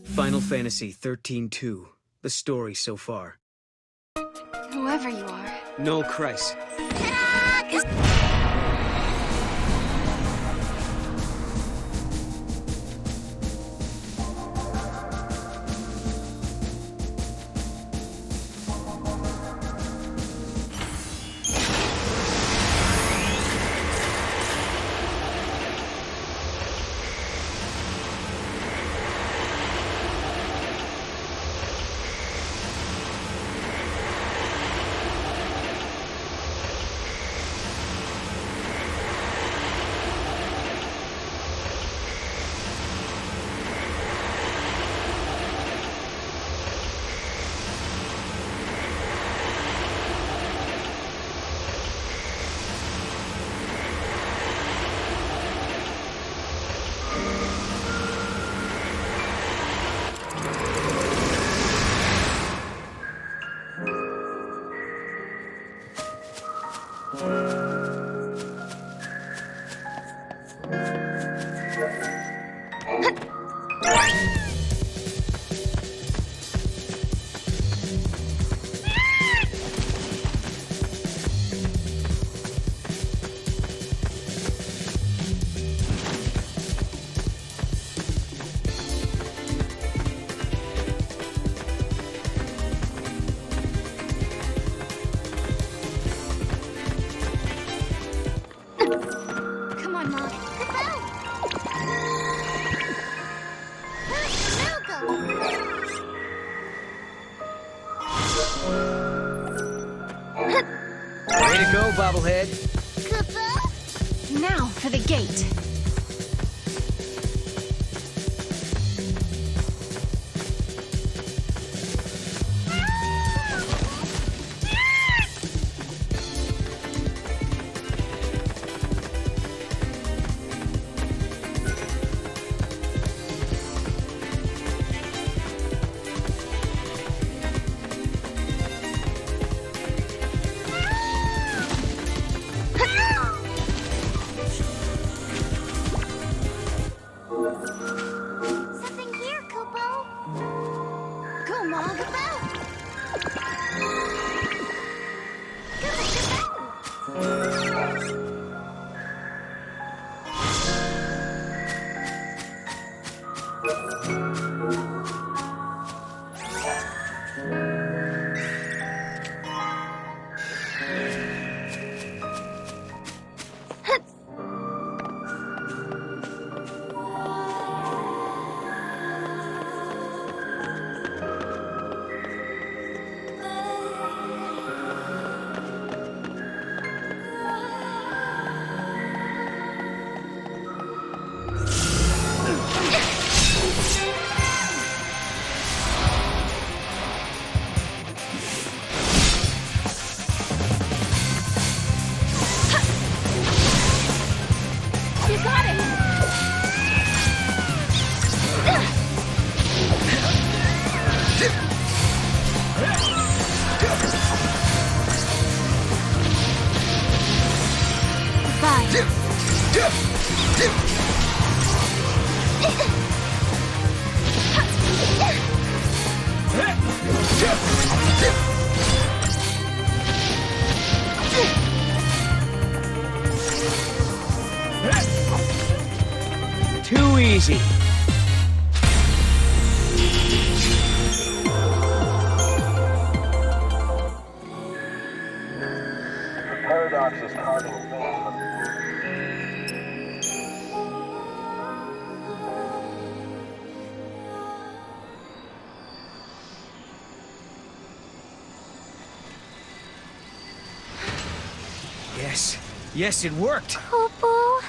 Final Fantasy 13-2. The story so far. Whoever you are. Noel Christ. Come on, Mom. Way to go, bobblehead. Now for the gate. Something here, Kupo. Go, Mog. You got it! Bye. Too easy. The paradox is causing pain. Yes. Yes, it worked. Kupo.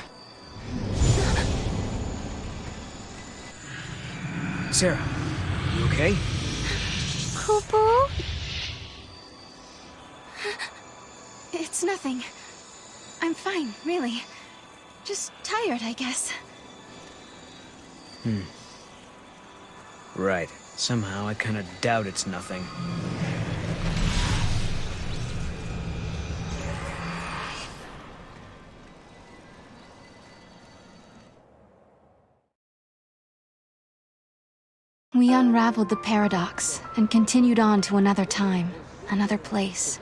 Serah, you okay? Kupo? It's nothing. I'm fine, really. Just tired, I guess. Right. Somehow I kind of doubt it's nothing. We unraveled the paradox and continued on to another time, another place.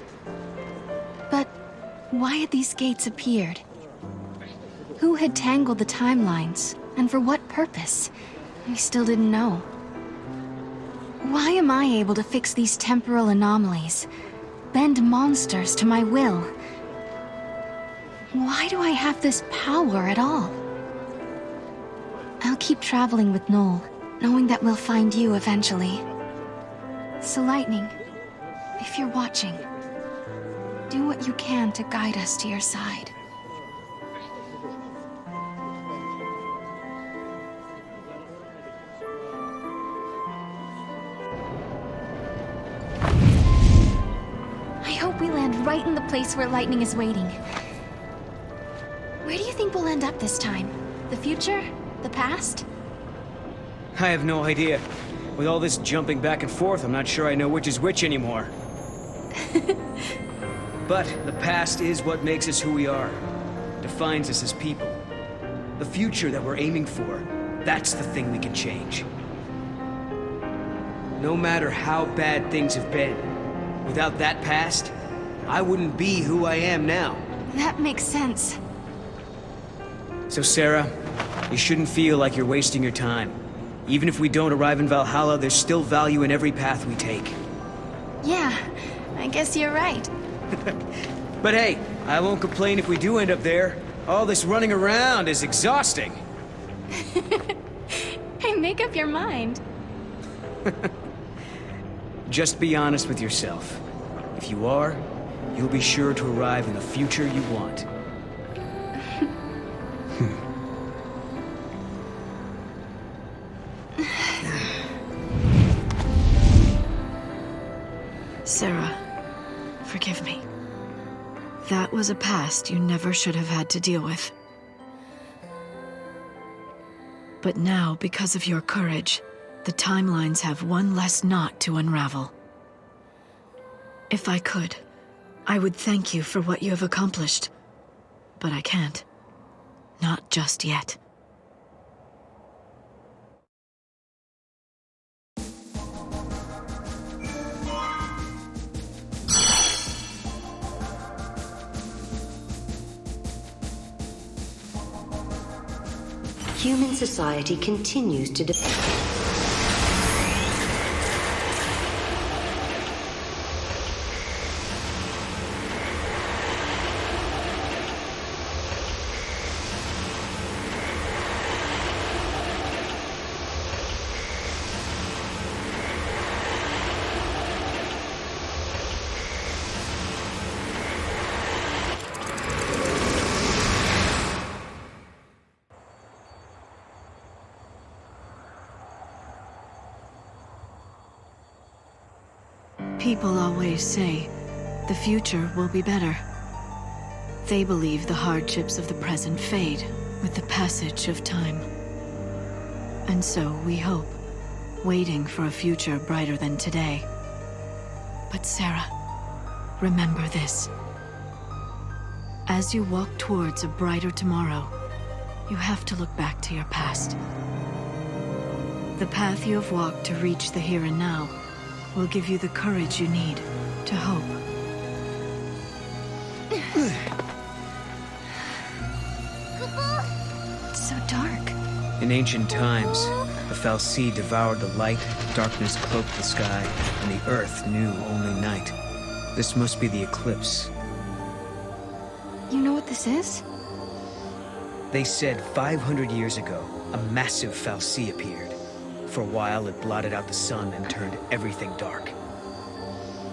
But why had these gates appeared? Who had tangled the timelines, and for what purpose? We still didn't know. Why am I able to fix these temporal anomalies, bend monsters to my will? Why do I have this power at all? I'll keep traveling with Noel, knowing that we'll find you eventually. So Lightning, if you're watching, do what you can to guide us to your side. I hope we land right in the place where Lightning is waiting. Where do you think we'll end up this time? The future? The past? I have no idea. With all this jumping back and forth, I'm not sure I know which is which anymore. But the past is what makes us who we are. Defines us as people. The future that we're aiming for, that's the thing we can change. No matter how bad things have been, without that past, I wouldn't be who I am now. That makes sense. So Serah, you shouldn't feel like you're wasting your time. Even if we don't arrive in Valhalla, there's still value in every path we take. Yeah, I guess you're right. But hey, I won't complain if we do end up there. All this running around is exhausting. Hey, make up your mind. Just be honest with yourself. If you are, you'll be sure to arrive in the future you want. Serah, forgive me. That was a past you never should have had to deal with. But now, because of your courage, the timelines have one less knot to unravel. If I could, I would thank you for what you have accomplished. But I can't. Not just yet. Human society continues to People always say, the future will be better. They believe the hardships of the present fade with the passage of time. And so we hope, waiting for a future brighter than today. But Serah, remember this. As you walk towards a brighter tomorrow, you have to look back to your past. The path you have walked to reach the here and now will give you the courage you need to hope. It's so dark. In ancient times, the fal'Cie devoured the light, darkness cloaked the sky, and the earth knew only night. This must be the eclipse. You know what this is? They said 500 years ago, a massive fal'Cie appeared. For a while, it blotted out the sun and turned everything dark.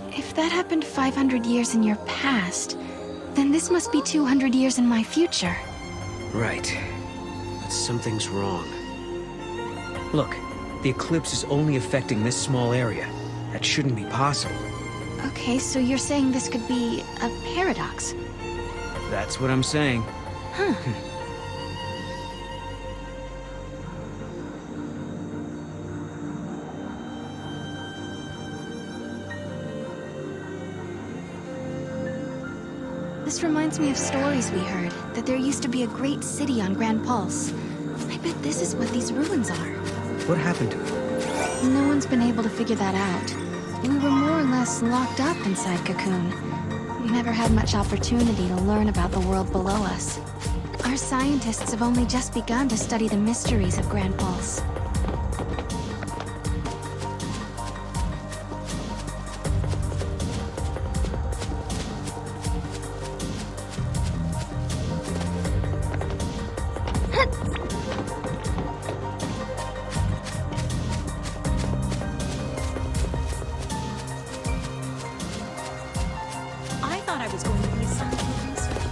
If that happened 500 years in your past, then this must be 200 years in my future. Right. But something's wrong. Look, the eclipse is only affecting this small area. That shouldn't be possible. Okay, so you're saying this could be a paradox? That's what I'm saying. Huh. This reminds me of stories we heard, that there used to be a great city on Grand Pulse. I bet this is what these ruins are. What happened to it? No one's been able to figure that out. We were more or less locked up inside Cocoon. We never had much opportunity to learn about the world below us. Our scientists have only just begun to study the mysteries of Grand Pulse. I thought I was going to be a scientific researcher.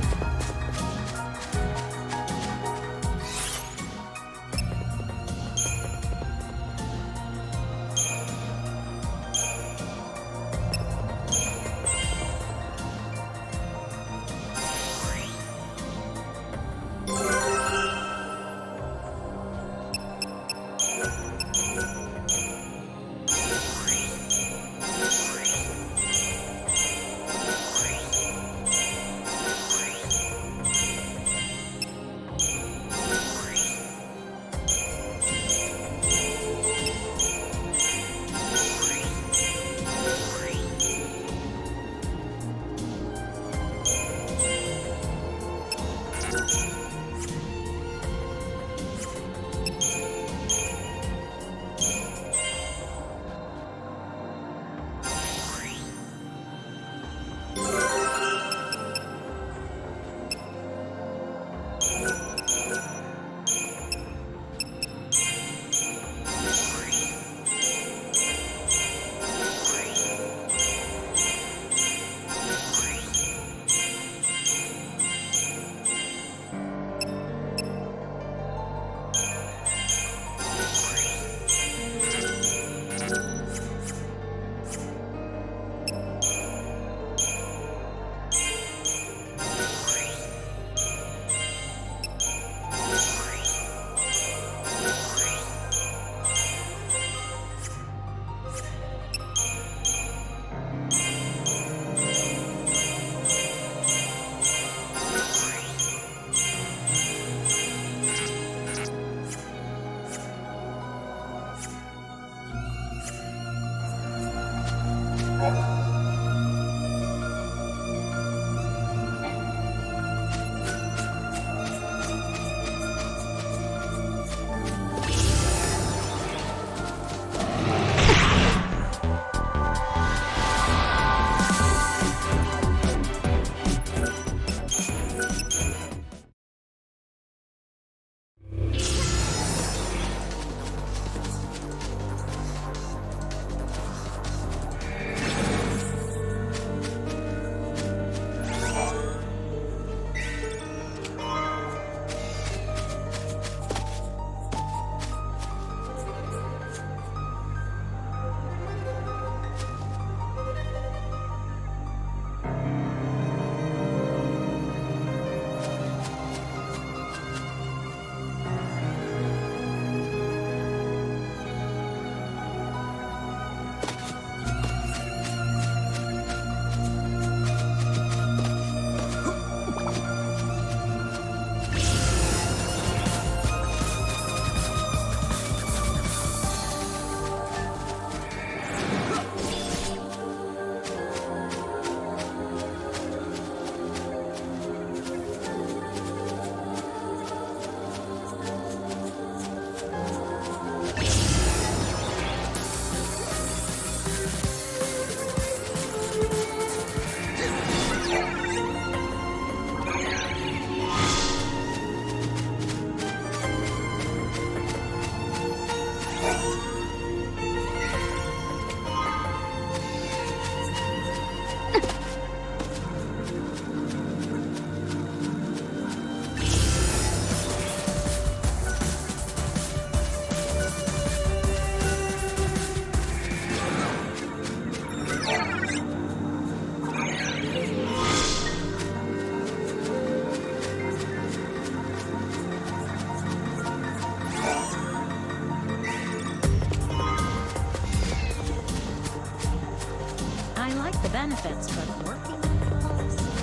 benefits, but working on policy.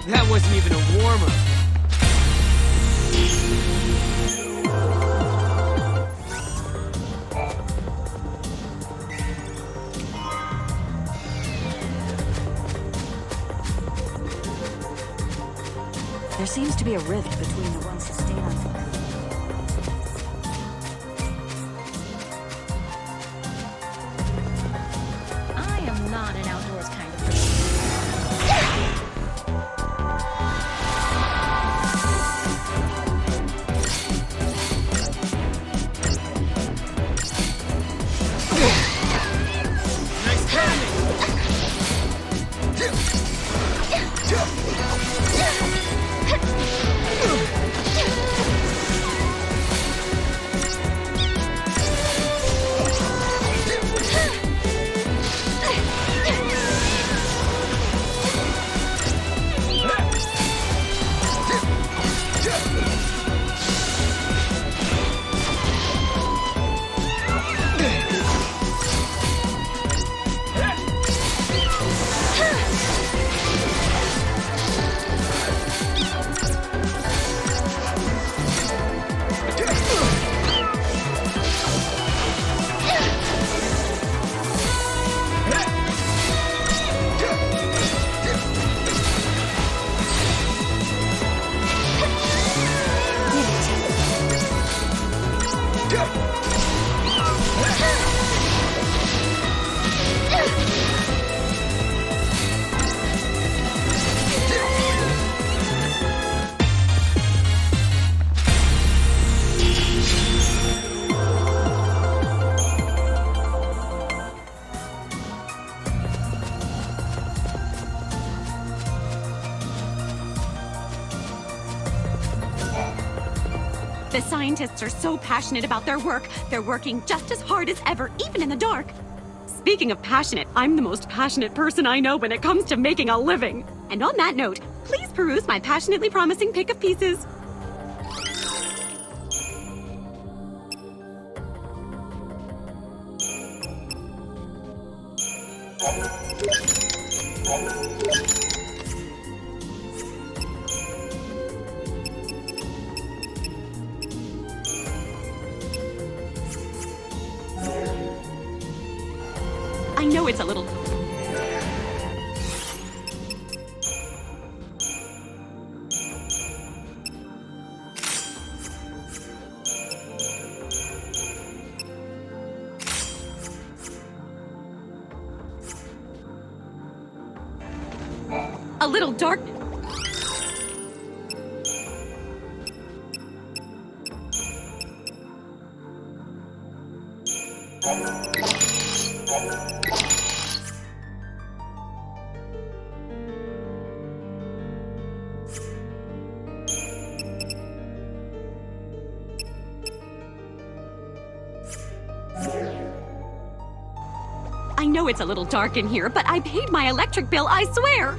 That wasn't even a warm-up. There seems to be a rift between the ones that stayed on fire. I am not an outdoors kind of person. Nice timing! The scientists are so passionate about their work, they're working just as hard as ever, even in the dark. Speaking of passionate, I'm the most passionate person I know when it comes to making a living. And on that note, please peruse my passionately promising pick of pieces. I know it's a little... a little dark... I know it's a little dark in here, but I paid my electric bill, I swear!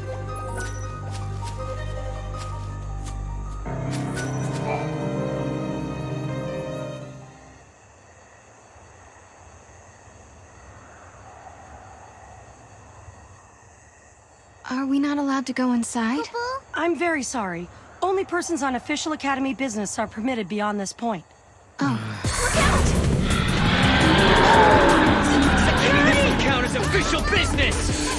Are we not allowed to go inside? I'm very sorry. Only persons on official Academy business are permitted beyond this point. Oh. Maybe this will count as official business!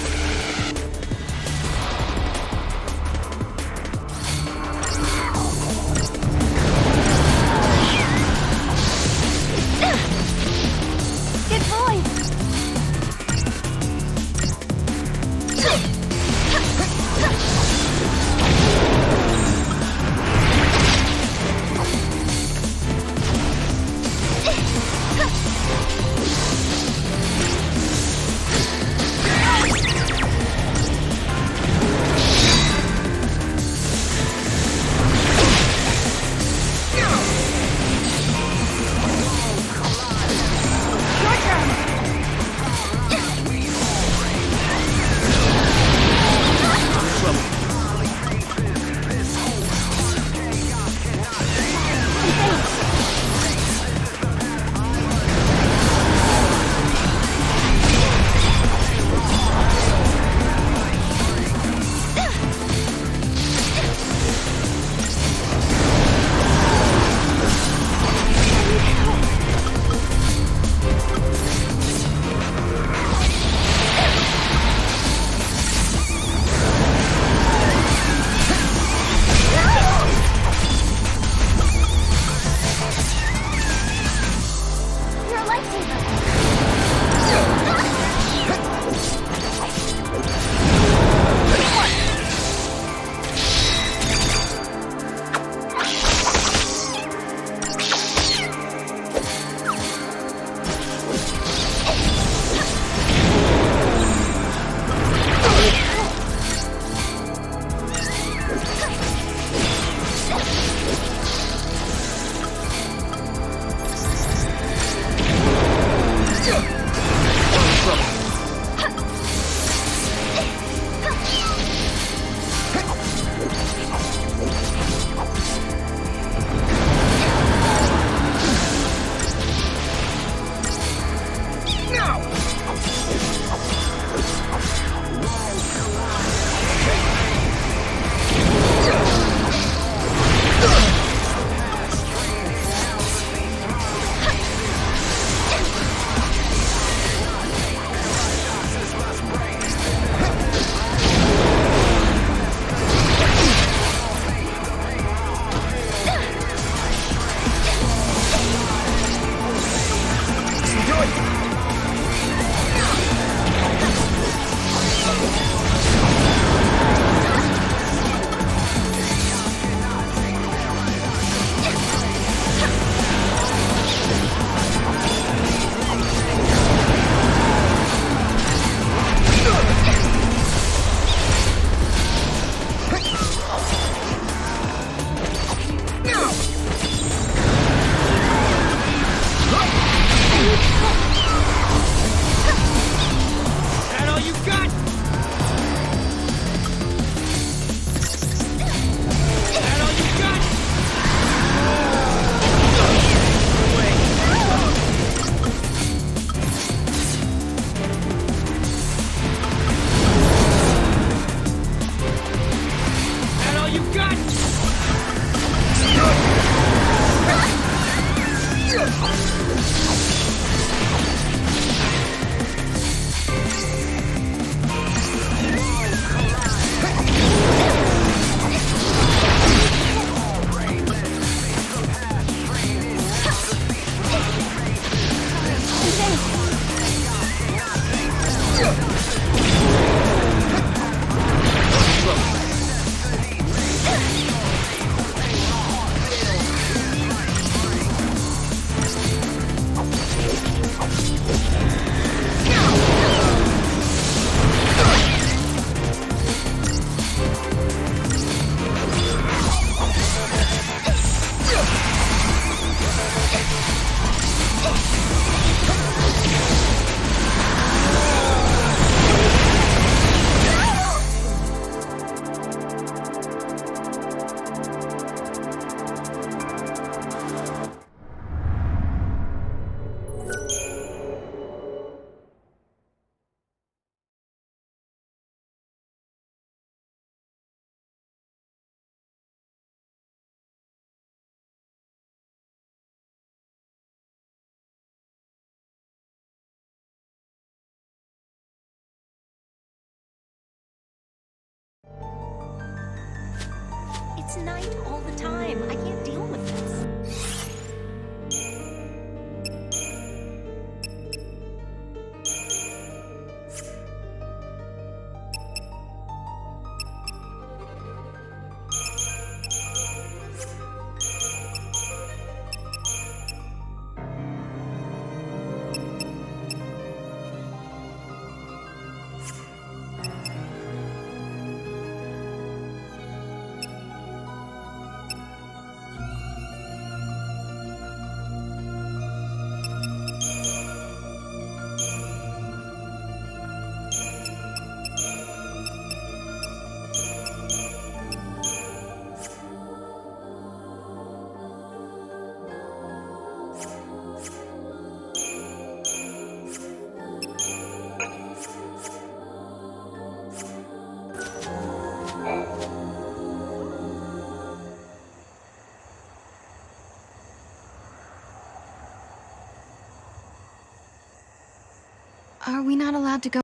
Get going! night, all the time. I can't deal with this. Are we not allowed to go?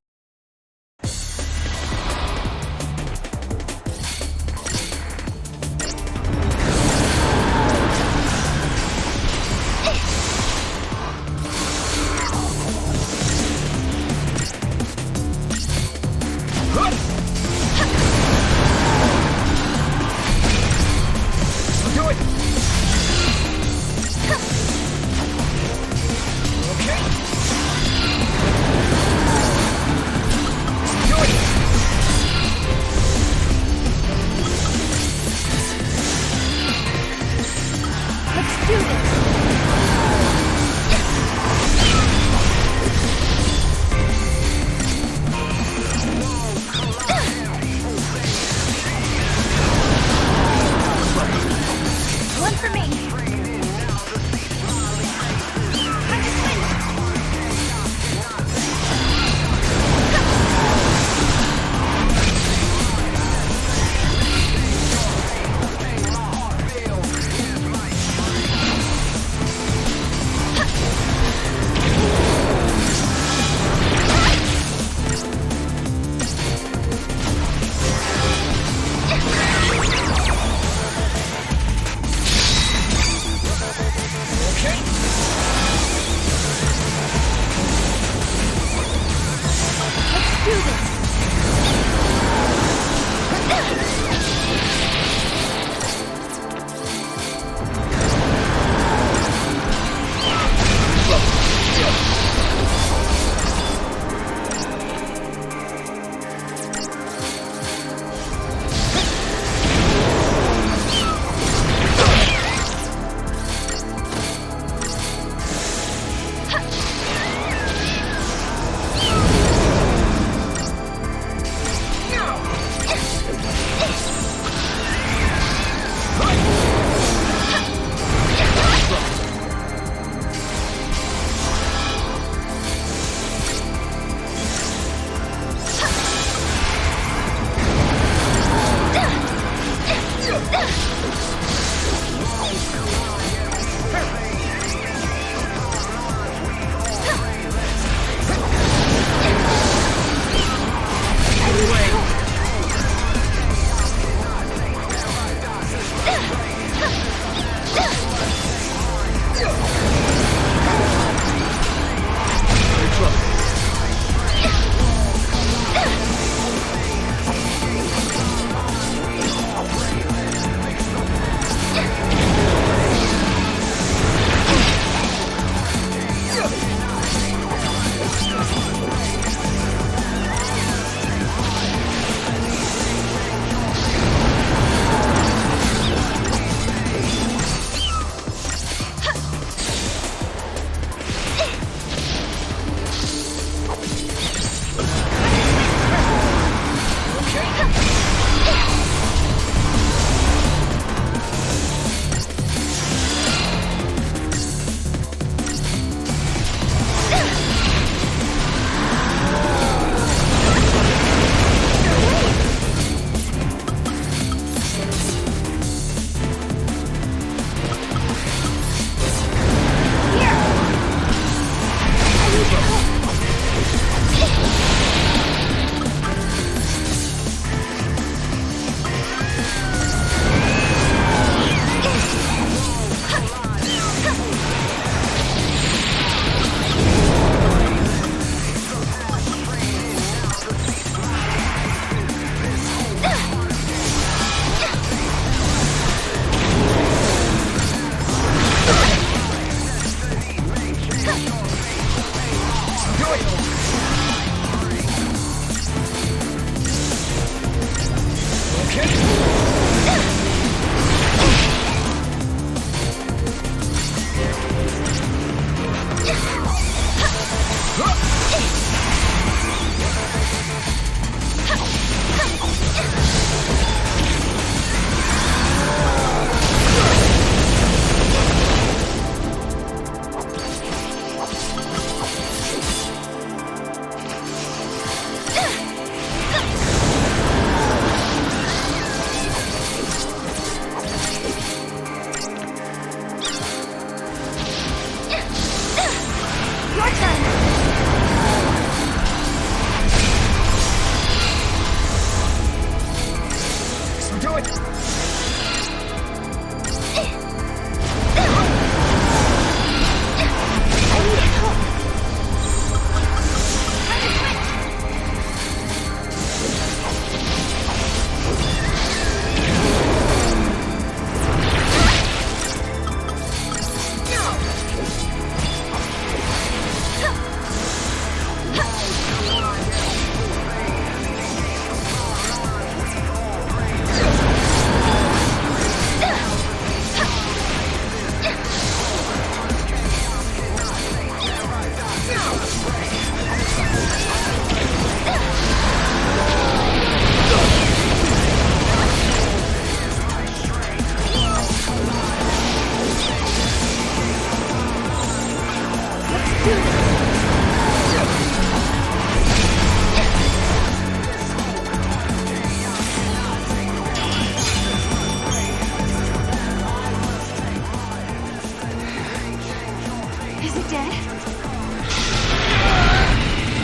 Is it dead?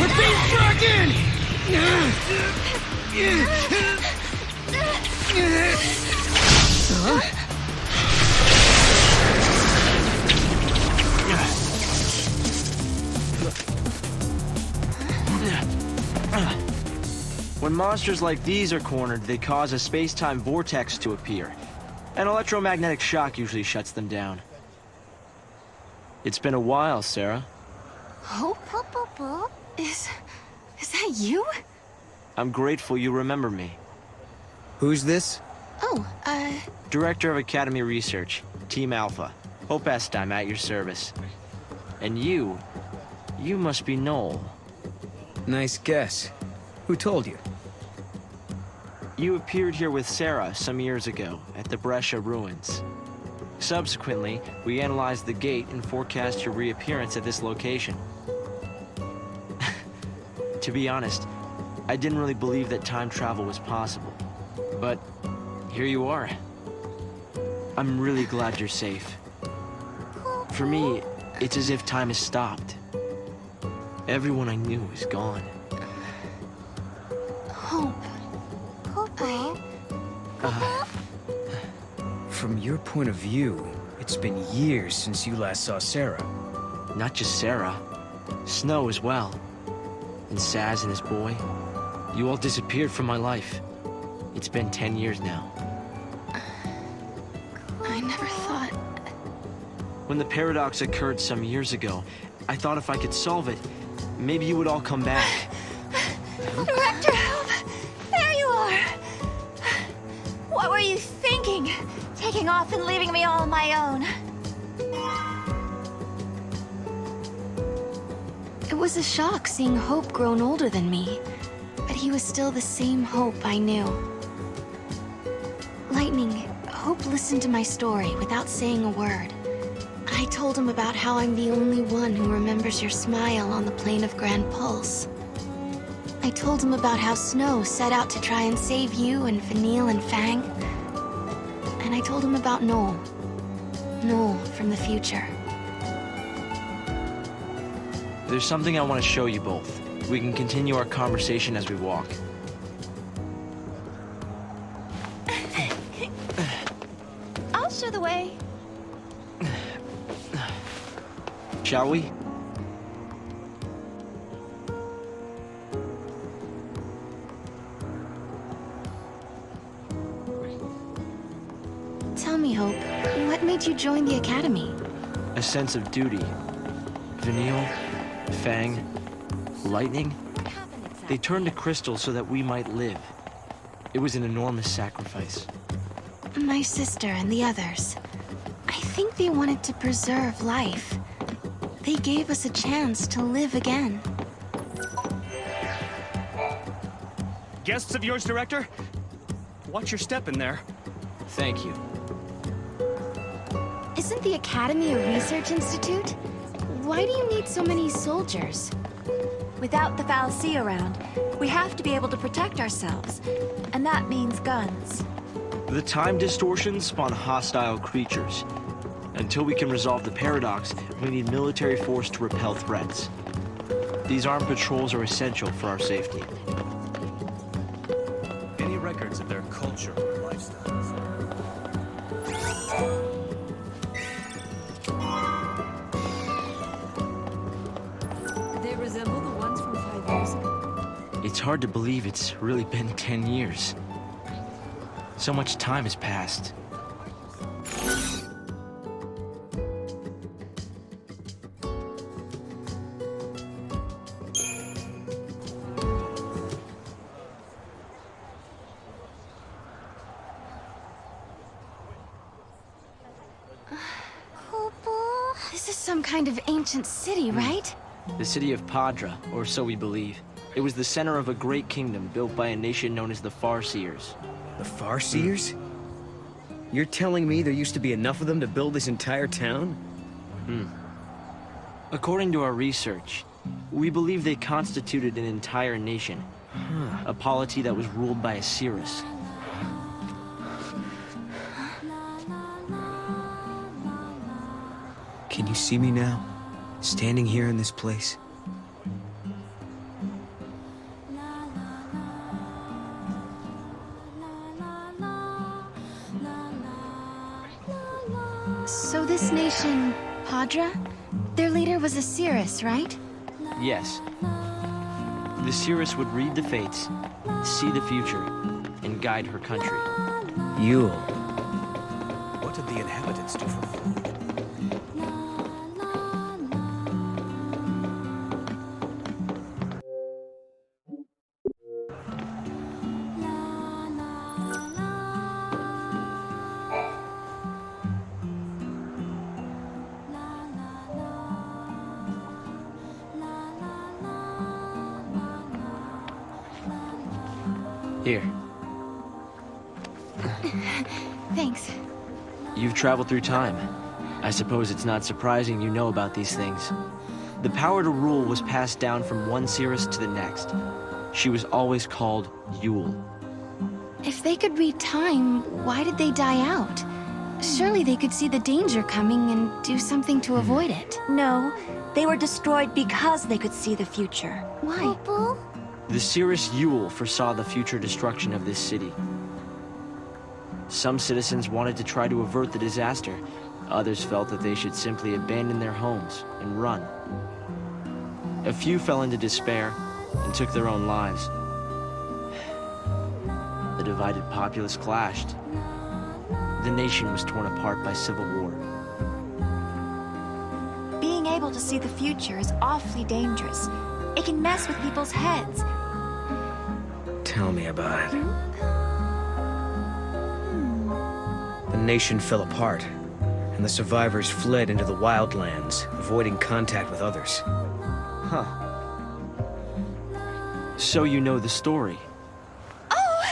We're being dragged in! Huh? When monsters like these are cornered, they cause a space-time vortex to appear. An electromagnetic shock usually shuts them down. It's been a while, Serah. Hope? Is that you? I'm grateful you remember me. Who's this? Oh, Director of Academy Research, Team Alpha. Hope Estim at your service. And you must be Noel. Nice guess. Who told you? You appeared here with Serah some years ago at the Bresha ruins. Subsequently, we analyzed the gate and forecast your reappearance at this location. To be honest, I didn't really believe that time travel was possible. But here you are. I'm really glad you're safe. For me, it's as if time has stopped. Everyone I knew is gone. Hope. From your point of view, it's been years since you last saw Serah. Not just Serah, Snow as well. And Saz and his boy. You all disappeared from my life. It's been 10 years now. I never thought... When the paradox occurred some years ago, I thought if I could solve it, maybe you would all come back. Director Hope! There you are! What were you thinking? Taking off and leaving me all on my own? It was a shock seeing Hope grown older than me, but he was still the same Hope I knew. Lightning, Hope listened to my story without saying a word. I told him about how I'm the only one who remembers your smile on the plane of Grand Pulse. I told him about how Snow set out to try and save you and Vanille and Fang. And I told him about Noel. Noel from the future. There's something I want to show you both. We can continue our conversation as we walk. I'll show the way. Shall we? Tell me, Hope, what made you join the Academy? A sense of duty. Vanille, Fang, Lightning, they turned to crystal so that we might live. It was an enormous sacrifice. My sister and the others. I think they wanted to preserve life. They gave us a chance to live again. Guests of yours, Director? Watch your step in there. Thank you. Isn't the Academy a research institute? Why do you need so many soldiers? Without the fallacy around, we have to be able to protect ourselves. And that means guns. The time distortions spawn hostile creatures. Until we can resolve the paradox, we need military force to repel threats. These armed patrols are essential for our safety. Any records of their culture or lifestyles? They resemble the ones from 5 years ago. It's hard to believe it's really been 10 years. So much time has passed. This is some kind of ancient city, right? The city of Padra, or so we believe. It was the center of a great kingdom built by a nation known as the Farseers. The Farseers? You're telling me there used to be enough of them to build this entire town? According to our research, we believe they constituted an entire nation. A polity that was ruled by a Cirrus. Can you see me now? standing here in this place? So this nation, Padra? Their leader was a Cirrus, right? Yes. The Cirrus would read the fates, see the future, and guide her country. Yule. What did the inhabitants do for food? Here. Thanks. You've traveled through time. I suppose it's not surprising you know about these things. The power to rule was passed down from one Cirrus to the next. She was always called Yule. If they could read time, why did they die out? Surely they could see the danger coming and do something to avoid it. No, they were destroyed because they could see the future. Why? The Cirrus Yule foresaw the future destruction of this city. Some citizens wanted to try to avert the disaster. Others felt that they should simply abandon their homes and run. A few fell into despair and took their own lives. The divided populace clashed. The nation was torn apart by civil war. Being able to see the future is awfully dangerous. It can mess with people's heads. Tell me about it. The nation fell apart, and the survivors fled into the wildlands, avoiding contact with others. Huh. So you know the story. Oh!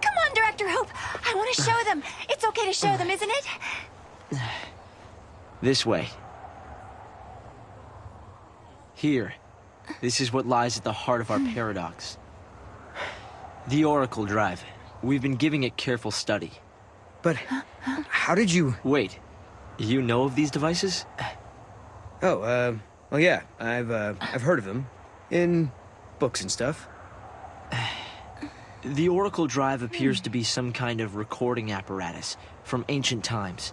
Come on, Director Hope! I want to show them! It's okay to show them, isn't it? This way. Here. This is what lies at the heart of our paradox. The Oracle Drive. We've been giving it careful study. But how did you... Wait. You know of these devices? Oh, well, yeah. I've heard of them. In books and stuff. The Oracle Drive appears to be some kind of recording apparatus from ancient times.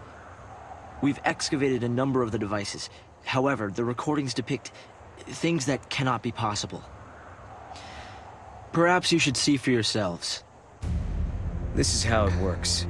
We've excavated a number of the devices. However, the recordings depict things that cannot be possible. Perhaps you should see for yourselves. This is how it works.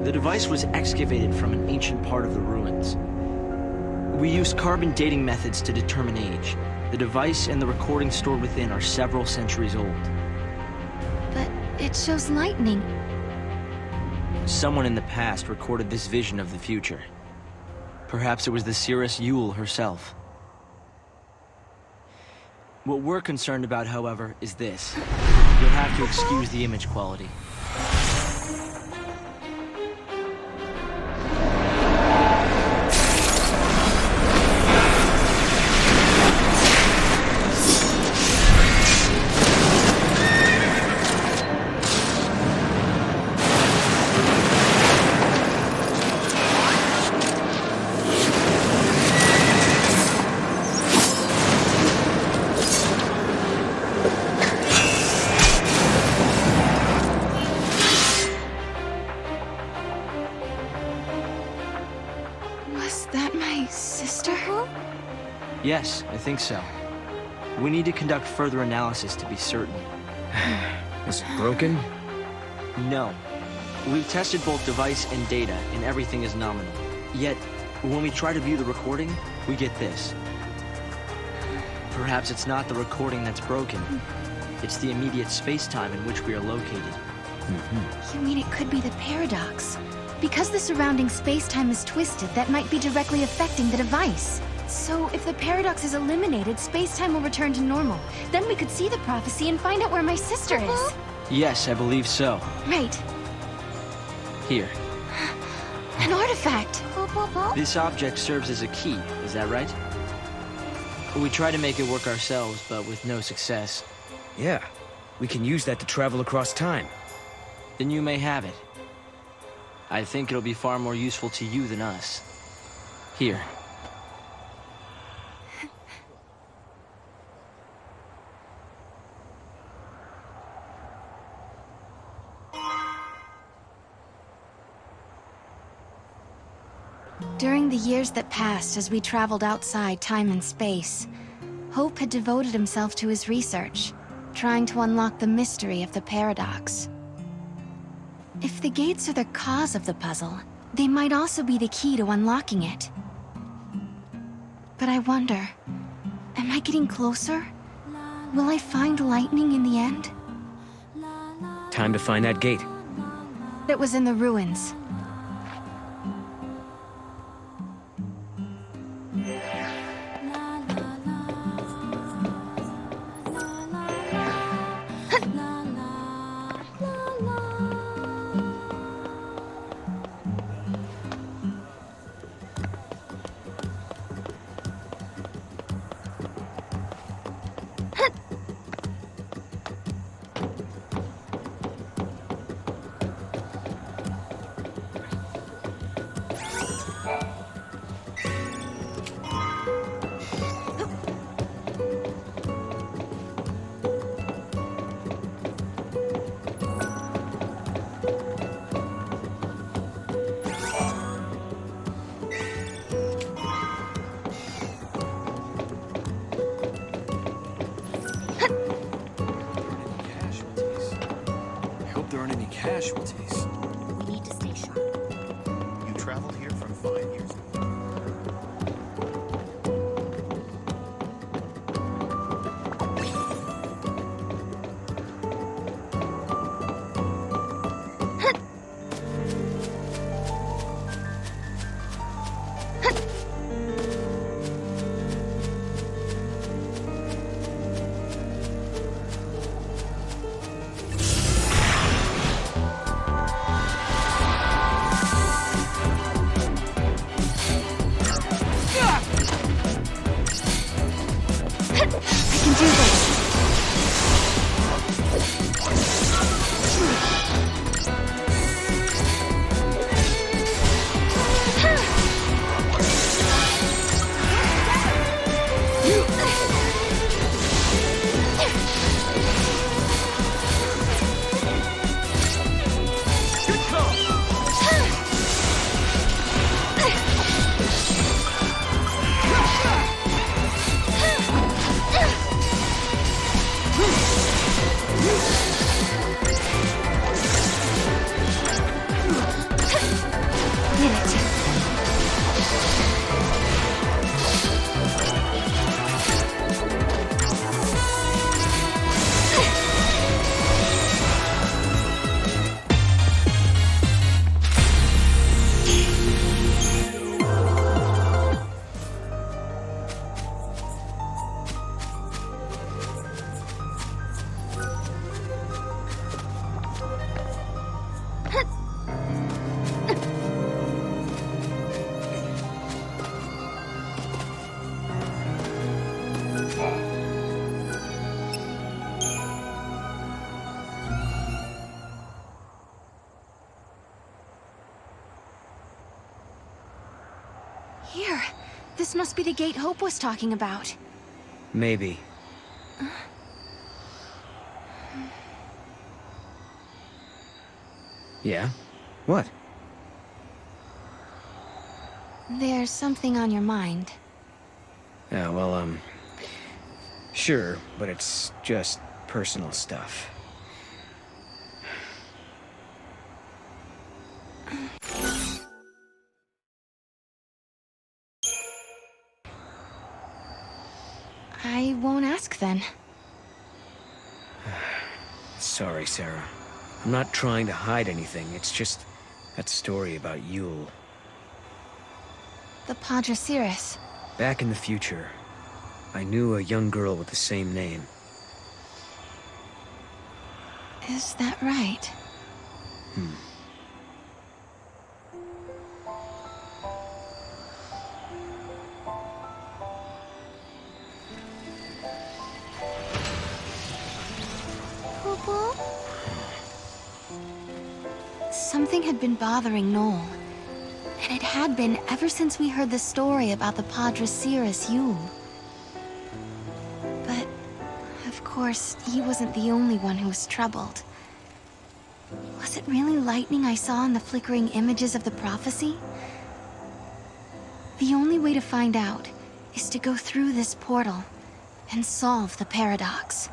The device was excavated from an ancient part of the ruins. We used carbon dating methods to determine age. The device and the recordings stored within are several centuries old. But it shows lightning. Someone in the past recorded this vision of the future. Perhaps it was the Cirrus Yule herself. What we're concerned about, however, is this. You'll have to excuse the image quality. Yes, I think so. We need to conduct further analysis to be certain. Is it broken? No. We've tested both device and data, and everything is nominal. Yet, when we try to view the recording, we get this. Perhaps it's not the recording that's broken. It's the immediate space-time in which we are located. You mean it could be the paradox? Because the surrounding space-time is twisted, that might be directly affecting the device. So, if the paradox is eliminated, space-time will return to normal. Then we could see the prophecy and find out where my sister is. Yes, I believe so. Right. Here. An artifact! This object serves as a key, is that right? We tried to make it work ourselves, but with no success. Yeah. We can use that to travel across time. Then you may have it. I think it'll be far more useful to you than us. Here. During the years that passed as we traveled outside time and space, Hope had devoted himself to his research, trying to unlock the mystery of the paradox. If the gates are the cause of the puzzle, they might also be the key to unlocking it. But I wonder, am I getting closer? Will I find lightning in the end? Time to find that gate. It was in the ruins. Casualties. We need to stay sharp. You traveled here from 5 years ago. Here. This must be the gate Hope was talking about. Maybe. Yeah? What? There's something on your mind. Yeah, well, sure, but it's just personal stuff. I won't ask then. Sorry, Serah. I'm not trying to hide anything, it's just that story about Yule. The Padre Cirrus. Back in the future, I knew a young girl with the same name. Is that right? Something had been bothering Noel, and it had been ever since we heard the story about the Padre Cirrus Yule. But, of course, he wasn't the only one who was troubled. Was it really lightning I saw in the flickering images of the prophecy? The only way to find out is to go through this portal and solve the paradox.